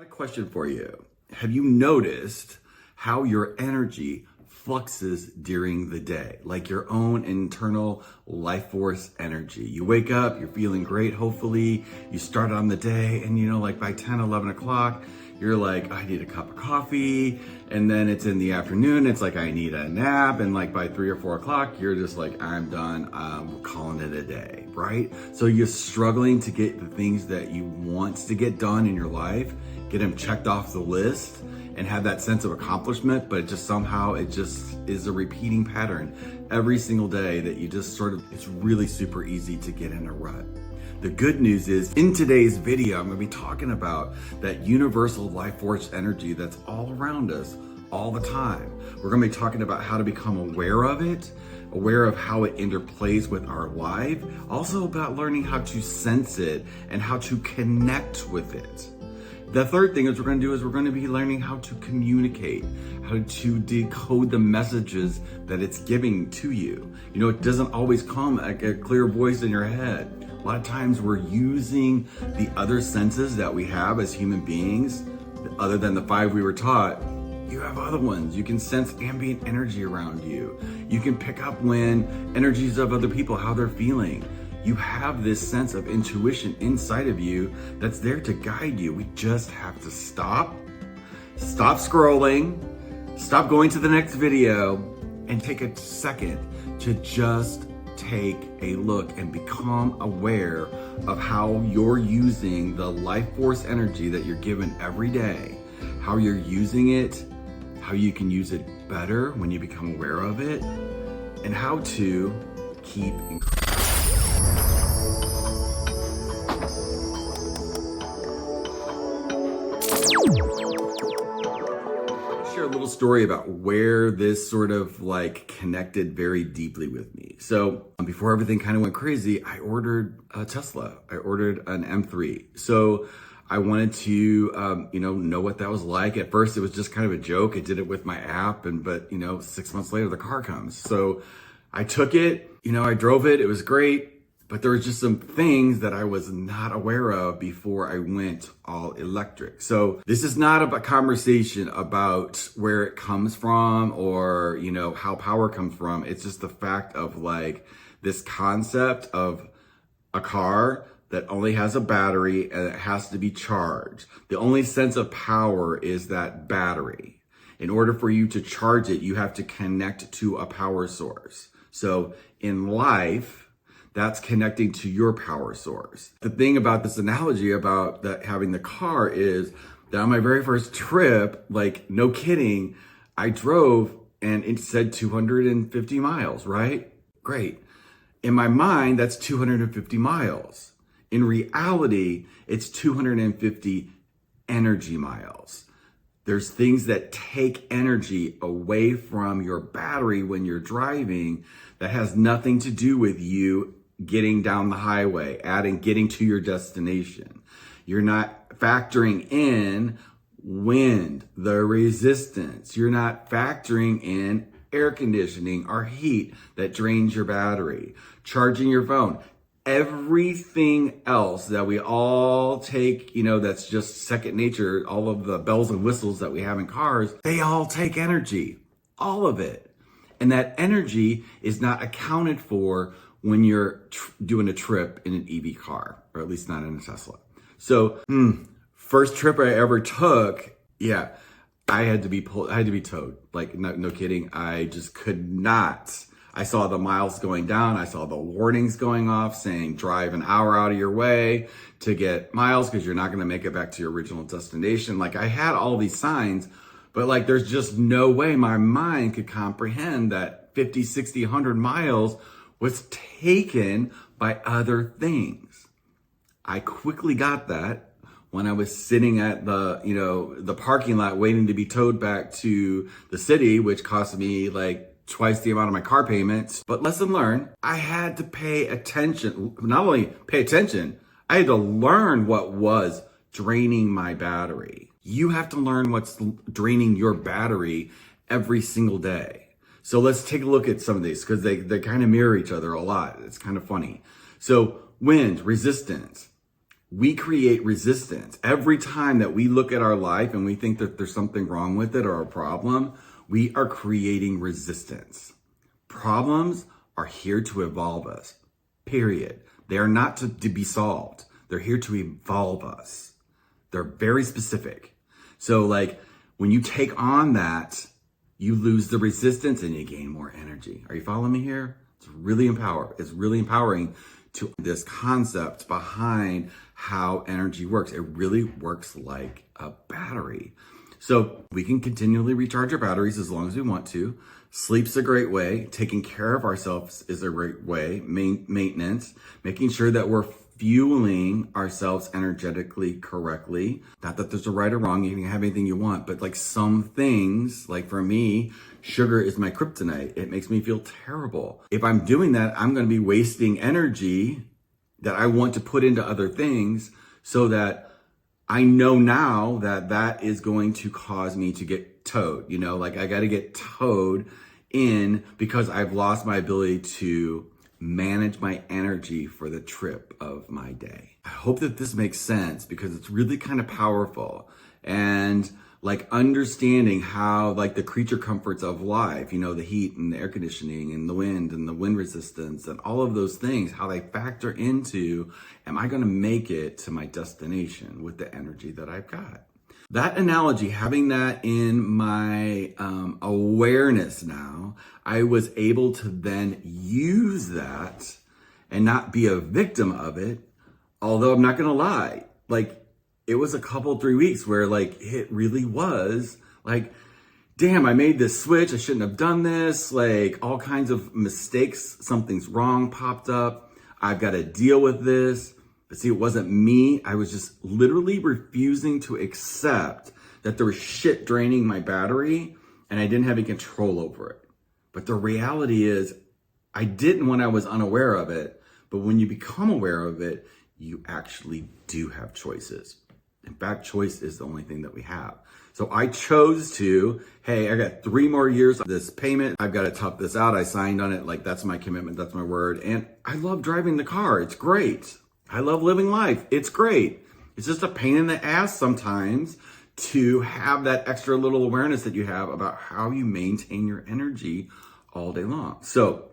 a question for you. Have you noticed how your energy fluxes during the day? Like your own internal life force energy. You wake up, you're feeling great, hopefully. You start on the day and like by 10, 11 o'clock, you're like, I need a cup of coffee. And then it's in the afternoon, it's like, I need a nap. And like by 3 or 4 o'clock, you're just like, I'm done. We're calling it a day, right? So you're struggling to get the things that you want to get done in your life, get them checked off the list and have that sense of accomplishment, but it just is a repeating pattern every single day that you just it's really super easy to get in a rut. The good news is, in today's video, I'm gonna be talking about that universal life force energy that's all around us all the time. We're gonna be talking about how to become aware of it, aware of how it interplays with our life, also about learning how to sense it and how to connect with it. The third thing is we're going to be learning how to communicate, how to decode the messages that it's giving to you. It doesn't always come like a clear voice in your head. A lot of times we're using the other senses that we have as human beings, other than the 5 we were taught. You have other ones. You can sense ambient energy around you. You can pick up when energies of other people, how they're feeling. You have this sense of intuition inside of you that's there to guide you. We just have to stop scrolling, stop going to the next video, and take a second to just take a look and become aware of how you're using the life force energy that you're given every day, how you're using it, how you can use it better when you become aware of it, and how to keep increasing. Share a little story about where this sort of connected very deeply with me. So before everything kind of went crazy, I ordered a Tesla. I ordered an M3. So I wanted to, know what that was like. At first, it was just kind of a joke. I did it with my app, but 6 months later, the car comes. So I took it, I drove it. It was great. But there was just some things that I was not aware of before I went all electric. So this is not a conversation about where it comes from or, how power comes from. It's just the fact of this concept of a car that only has a battery and it has to be charged. The only sense of power is that battery. In order for you to charge it, you have to connect to a power source. So in life, that's connecting to your power source. The thing about this analogy about having the car is that on my very first trip, no kidding, I drove and it said 250 miles, right? Great. In my mind, that's 250 miles. In reality, it's 250 energy miles. There's things that take energy away from your battery when you're driving that has nothing to do with you getting down the highway, getting to your destination. You're not factoring in wind, the resistance. You're not factoring in air conditioning or heat that drains your battery, charging your phone. Everything else that we all take, that's just second nature, all of the bells and whistles that we have in cars, they all take energy, all of it. And that energy is not accounted for when you're doing a trip in an EV car, or at least not in a Tesla. So, first trip I ever took, I had to be towed. No kidding. I just could not. I saw the miles going down. I saw the warnings going off saying drive an hour out of your way to get miles because you're not going to make it back to your original destination. I had all these signs, but there's just no way my mind could comprehend that 50, 60, 100 miles was taken by other things. I quickly got that when I was sitting at the parking lot waiting to be towed back to the city, which cost me twice the amount of my car payments. But lesson learned, I had to pay attention. Not only pay attention, I had to learn what was draining my battery. You have to learn what's draining your battery every single day. So let's take a look at some of these because they kind of mirror each other a lot. It's kind of funny. So wind, resistance. we create resistance. Every time that we look at our life and we think that there's something wrong with it or a problem, we are creating resistance. Problems are here to evolve us, period. They are not to be solved. They're here to evolve us. They're very specific. So like when you take on that, you lose the resistance and you gain more energy. Are you following me here? It's really empowering to this concept behind how energy works. It really works like a battery. So we can continually recharge our batteries as long as we want to. Sleep's a great way. Taking care of ourselves is a great way. Maintenance, making sure that we're fueling ourselves energetically correctly. Not that there's a right or wrong, you can have anything you want, but like some things, like for me, sugar is my kryptonite. It makes me feel terrible. If I'm doing that, I'm going to be wasting energy that I want to put into other things, so that I know now that that is going to cause me to get towed. You know, like I got to get towed in because I've lost my ability to manage my energy for the trip of my day. I hope that this makes sense because it's really kind of powerful, and like understanding how like the creature comforts of life, you know, the heat and the air conditioning and the wind resistance and all of those things, how they factor into, am I going to make it to my destination with the energy that I've got? That analogy, having that in my awareness now, I was able to then use that and not be a victim of it. Although I'm not going to lie, like it was a couple, 3 weeks where like it really was like, damn, I made this switch. I shouldn't have done this. Like all kinds of mistakes. Something's wrong popped up. I've got to deal with this. But see, it wasn't me. I was just literally refusing to accept that there was shit draining my battery and I didn't have any control over it. But the reality is I didn't when I was unaware of it. But when you become aware of it, you actually do have choices. In fact, choice is the only thing that we have. So I chose to, hey, I got 3 more years of this payment. I've got to tough this out. I signed on it. Like that's my commitment. That's my word. And I love driving the car. It's great. I love living life. It's great. It's just a pain in the ass sometimes to have that extra little awareness that you have about how you maintain your energy all day long. So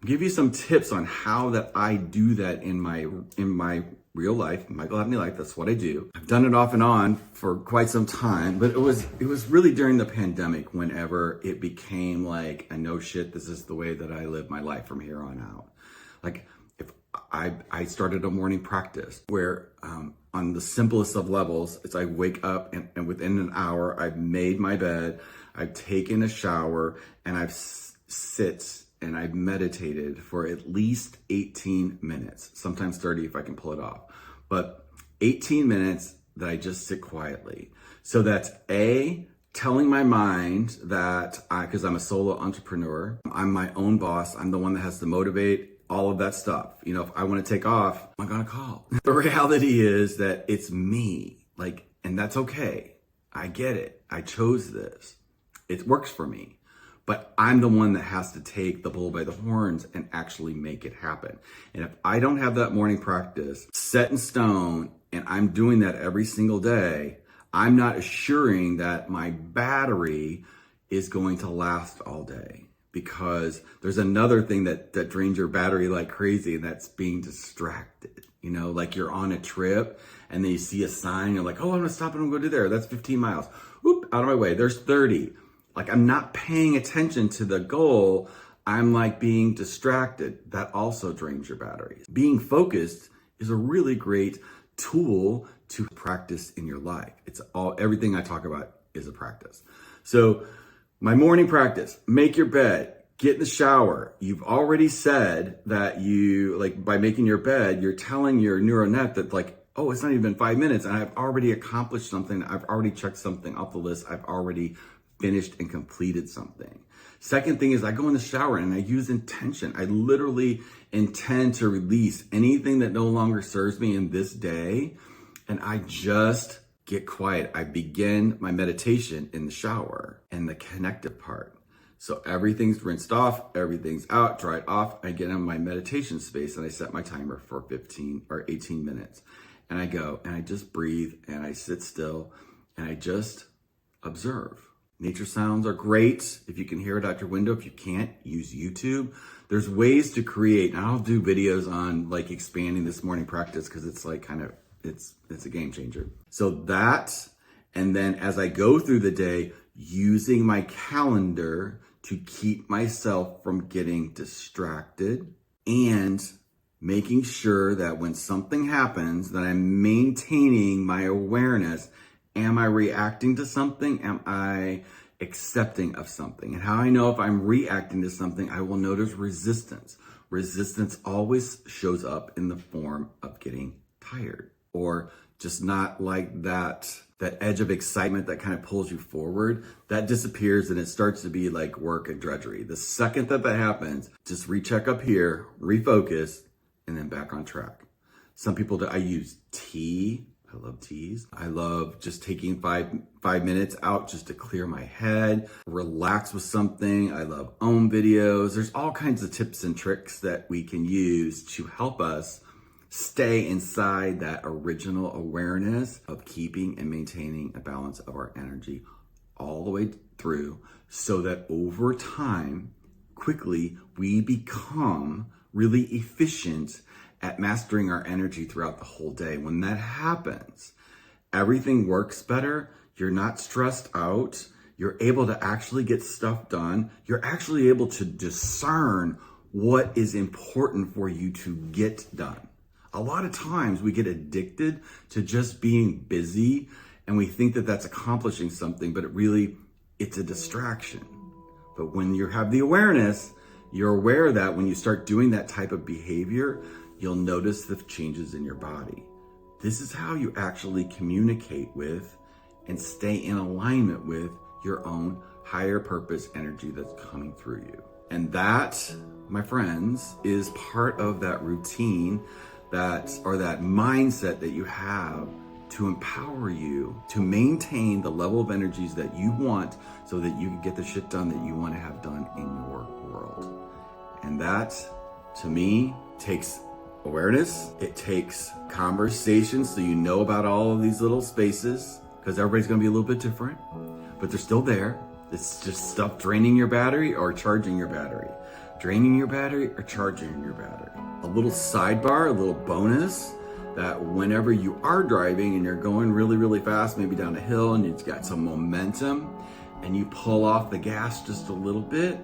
I'll give you some tips on how that I do that in my real life, Michael Abney life. That's what I do. I've done it off and on for quite some time, but it was really during the pandemic whenever it became like, I know shit, this is the way that I live my life from here on out. Like if I started a morning practice where on the simplest of levels, it's I wake up and within an hour, I've made my bed, I've taken a shower, and I've sit and I've meditated for at least 18 minutes, sometimes 30 if I can pull it off, but 18 minutes that I just sit quietly. So that's telling my mind that because I'm a solo entrepreneur, I'm my own boss, I'm the one that has to motivate all of that stuff. You know, if I want to take off, I'm gonna call. The reality is that it's me, like, and that's okay. I get it. I chose this. It works for me. But I'm the one that has to take the bull by the horns and actually make it happen. And if I don't have that morning practice set in stone and I'm doing that every single day, I'm not assuring that my battery is going to last all day. Because there's another thing that drains your battery like crazy, and that's being distracted. You know, like you're on a trip and then you see a sign, you're like, oh, I'm gonna stop and I'm gonna go do there. That's 15 miles. Oop, out of my way, there's 30. Like I'm not paying attention to the goal. I'm like being distracted. That also drains your batteries. Being focused is a really great tool to practice in your life. Everything I talk about is a practice. So my morning practice, make your bed, get in the shower. You've already said that you, like by making your bed, you're telling your neural net that like, oh, it's not even 5 minutes and I've already accomplished something. I've already checked something off the list. I've already finished and completed something. Second thing is I go in the shower and I use intention. I literally intend to release anything that no longer serves me in this day. And I just get quiet. I begin my meditation in the shower and the connective part. So everything's rinsed off, everything's out, dried off. I get in my meditation space and I set my timer for 15 or 18 minutes. and I go and I just breathe and I sit still and I just observe. Nature sounds are great if you can hear it out your window. If you can't, use YouTube. There's ways to create, and I'll do videos on like expanding this morning practice because it's like it's a game changer. So that, and then as I go through the day, using my calendar to keep myself from getting distracted and making sure that when something happens that I'm maintaining my awareness. Am I reacting to something? Am I accepting of something? And how I know if I'm reacting to something, I will notice resistance. Resistance always shows up in the form of getting tired or just not like that edge of excitement that kind of pulls you forward. That disappears and it starts to be like work and drudgery. The second that happens, just recheck up here, refocus, and then back on track. Some people, I use tea. I love teas. I love just taking five minutes out just to clear my head, relax with something. I love Om videos. There's all kinds of tips and tricks that we can use to help us stay inside that original awareness of keeping and maintaining a balance of our energy all the way through so that over time, quickly, we become really efficient at mastering our energy throughout the whole day. When that happens, everything works better. You're not stressed out. You're able to actually get stuff done. You're actually able to discern what is important for you to get done. A lot of times we get addicted to just being busy and we think that that's accomplishing something, but it's a distraction. But when you have the awareness, you're aware that when you start doing that type of behavior, you'll notice the changes in your body. This is how you actually communicate with and stay in alignment with your own higher purpose energy that's coming through you. And that, my friends, is part of that routine that mindset that you have to empower you to maintain the level of energies that you want so that you can get the shit done that you want to have done in your world. And that, to me, takes awareness. It takes conversation so you know about all of these little spaces because everybody's going to be a little bit different, but they're still there. It's just stuff draining your battery or charging your battery. Draining your battery or charging your battery. A little sidebar, a little bonus, that whenever you are driving and you're going really, really fast, maybe down a hill and you've got some momentum and you pull off the gas just a little bit,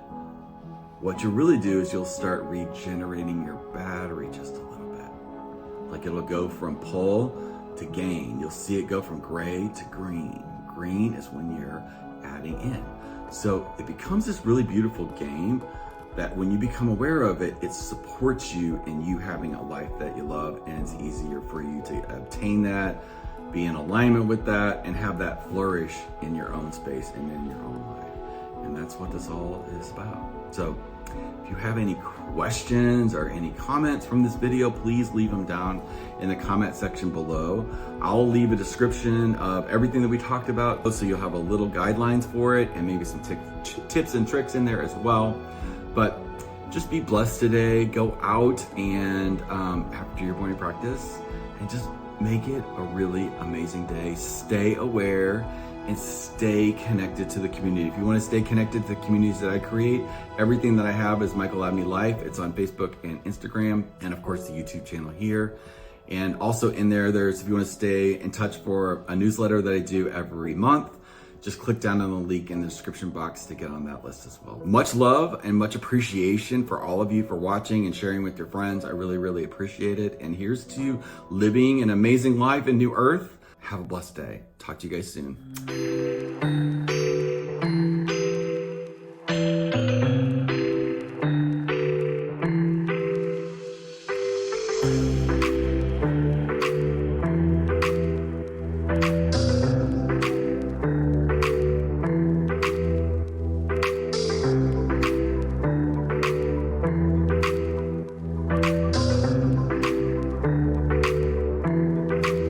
what you really do is you'll start regenerating your battery just a little bit. Like it'll go from pull to gain. You'll see it go from gray to green. Green is when you're adding in. So it becomes this really beautiful game that when you become aware of it, it supports you in you having a life that you love, and it's easier for you to obtain that, be in alignment with that, and have that flourish in your own space and in your own life. And that's what this all is about. So if you have any questions or any comments from this video, please leave them down in the comment section below. I'll leave a description of everything that we talked about, so you'll have a little guidelines for it and maybe some tips and tricks in there as well. But just be blessed today. Go out and after your morning practice and just make it a really amazing day. Stay aware and stay connected to the community. If you want to stay connected to the communities that I create, everything that I have is Michael Abney Life. It's on Facebook and Instagram, and of course the YouTube channel here. And also in there, if you want to stay in touch for a newsletter that I do every month, just click down on the link in the description box to get on that list as well. Much love and much appreciation for all of you for watching and sharing with your friends. I really, really appreciate it. And here's to living an amazing life in New Earth. Have a blessed day. Talk to you guys soon.